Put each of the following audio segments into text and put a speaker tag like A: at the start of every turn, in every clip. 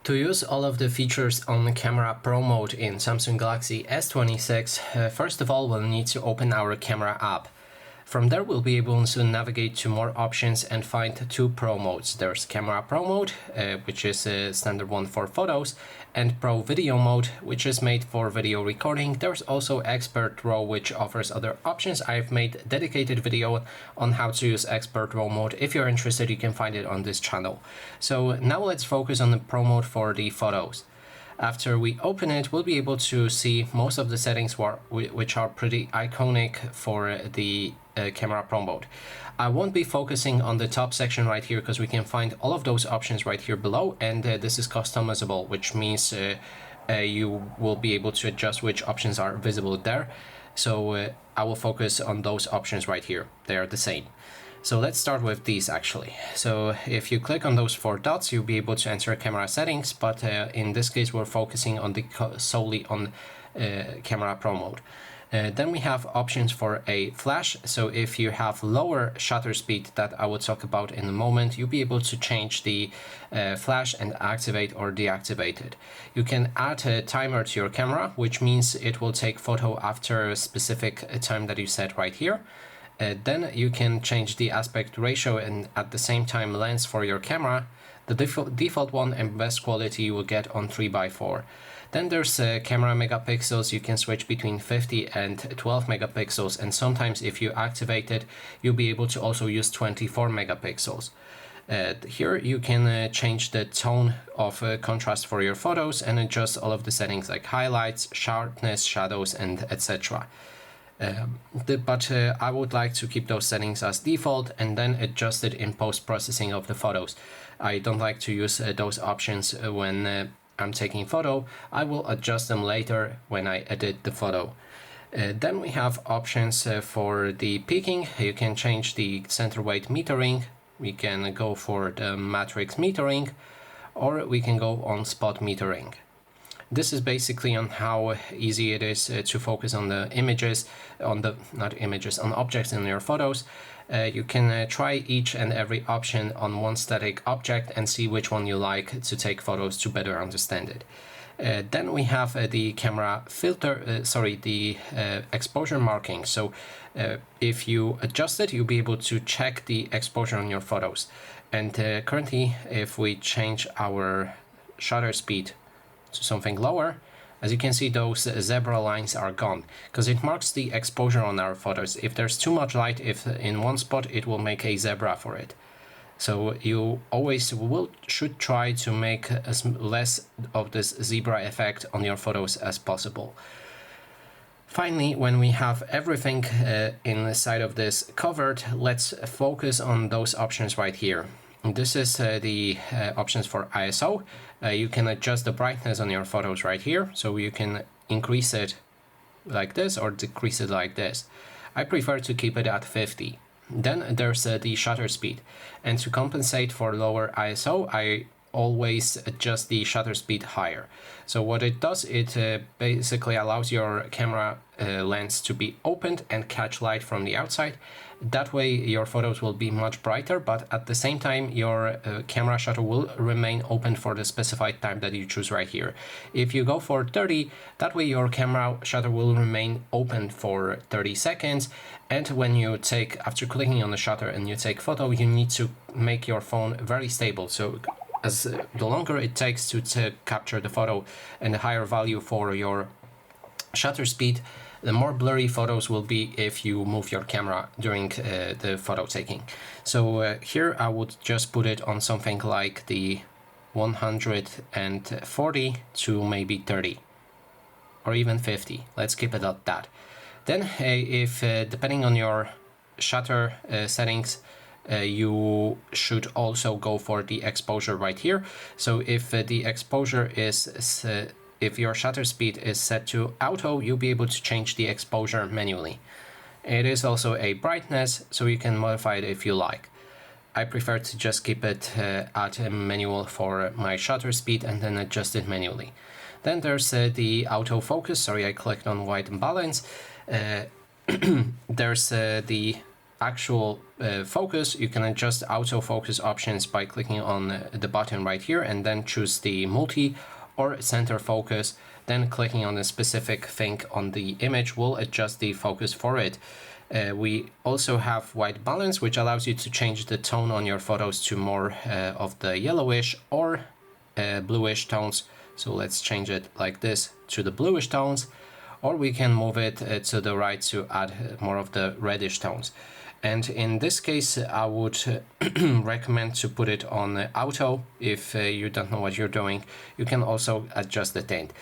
A: To use all of the features on Camera Pro mode in Samsung Galaxy S26, first of all we'll need to open our camera app. From there we'll be able to navigate to more options and find two Pro modes. There's Camera Pro mode, which is a standard one for photos, and Pro Video mode, which is made for video recording. There's also Expert RAW, which offers other options. I've made dedicated video on how to use Expert RAW mode. If you're interested, you can find it on this channel. So now let's focus on the Pro mode for the photos. After we open it, we'll be able to see most of the settings which are pretty iconic for the Camera Pro mode. I won't be focusing on the top section right here because we can find all of those options right here below, and this is customizable, which means you will be able to adjust which options are visible there. So I will focus on those options right here. They are the same. So let's start with these actually. So if you click on those four dots, you'll be able to enter camera settings, but in this case we're focusing on solely on Camera Pro mode. Then we have options for a flash. So if you have lower shutter speed that I will talk about in a moment, you'll be able to change the flash and activate or deactivate it. You can add a timer to your camera, which means it will take photo after a specific time that you set right here. Then you can change the aspect ratio and at the same time lens for your camera. The default one and best quality you will get on 3x4. Then there's camera megapixels. You can switch between 50 and 12 megapixels, and sometimes if you activate it, you'll be able to also use 24 megapixels. Here you can change the tone of contrast for your photos and adjust all of the settings like highlights, sharpness, shadows, and etc. But I would like to keep those settings as default and then adjust it in post-processing of the photos. I don't like to use those options when I'm taking photo. I will adjust them later when I edit the photo. Then we have options for the peaking. You can change the center weight metering. We can go for the matrix metering, or we can go on spot metering. This is basically on how easy it is to focus on the images, on objects in your photos. You can try each and every option on one static object and see which one you like to take photos to better understand it. Then we have the camera filter, the exposure marking. So if you adjust it, you'll be able to check the exposure on your photos. And currently, if we change our shutter speed to something lower, as you can see, those zebra lines are gone because it marks the exposure on our photos. If there's too much light, if in one spot, it will make a zebra for it. So you always should try to make as less of this zebra effect on your photos as possible. Finally, when we have everything inside of this covered, let's focus on those options right here. This is the options for ISO. You can adjust the brightness on your photos right here, so you can increase it like this or decrease it like this. I prefer to keep it at 50. Then there's the shutter speed, and to compensate for lower ISO, I always adjust the shutter speed higher. So what it does, it basically allows your camera lens to be opened and catch light from the outside. That way your photos will be much brighter, but at the same time your camera shutter will remain open for the specified time that you choose right here. If you go for 30, that way your camera shutter will remain open for 30 seconds, and when you take, after clicking on the shutter and you take photo, you need to make your phone very stable. So as the longer it takes to capture the photo and the higher value for your shutter speed, the more blurry photos will be if you move your camera during the photo taking. So here I would just put it on something like the 140 to maybe 30 or even 50. Let's keep it at that. Then if depending on your shutter settings, you should also go for the exposure right here. So if the exposure is if your shutter speed is set to auto, you'll be able to change the exposure manually. It is also a brightness, so you can modify it if you like. I prefer to just keep it at a manual for my shutter speed and then adjust it manually. Then there's the autofocus. Sorry, I clicked on white balance. There's the actual focus, you can adjust autofocus options by clicking on the button right here and then choose the multi or center focus. Then clicking on a specific thing on the image will adjust the focus for it. We also have white balance, which allows you to change the tone on your photos to more of the yellowish or bluish tones. So let's change it like this to the bluish tones, or we can move it to the right to add more of the reddish tones. And in this case, I would recommend to put it on auto if you don't know what you're doing. You can also adjust the tint.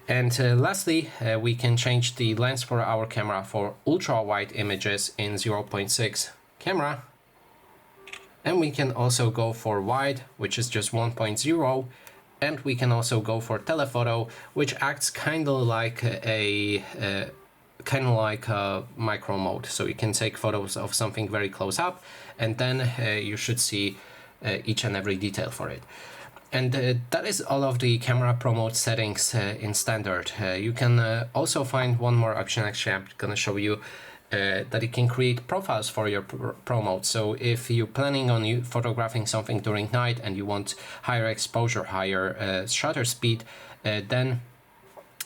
A: And lastly, we can change the lens for our camera for ultra wide images in 0.6 camera. And we can also go for wide, which is just 1.0. And we can also go for telephoto, which acts kind of like a micro mode. So you can take photos of something very close up, and then you should see each and every detail for it. And that is all of the camera pro mode settings in standard. You can also find one more option. Actually, I'm gonna show you that you can create profiles for your pro mode. So if you're planning on photographing something during night and you want higher exposure, higher shutter speed, then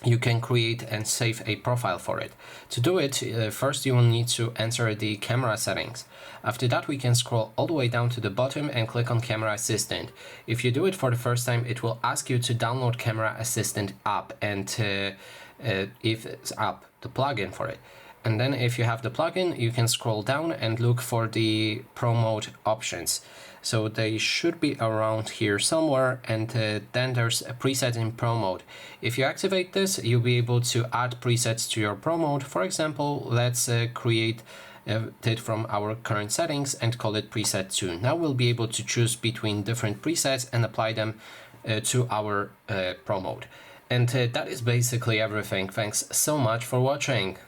A: you can create and save a profile for it. To do it, first you will need to enter the camera settings. After that, we can scroll all the way down to the bottom and click on Camera Assistant. If you do it for the first time, it will ask you to download Camera Assistant app, and if it's app, the plugin for it. And then if you have the plugin, you can scroll down and look for the Pro Mode options. So they should be around here somewhere, and then there's a preset in Pro Mode. If you activate this, you'll be able to add presets to your Pro Mode. For example, let's create it from our current settings and call it preset 2. Now we'll be able to choose between different presets and apply them to our Pro Mode. And that is basically everything. Thanks so much for watching.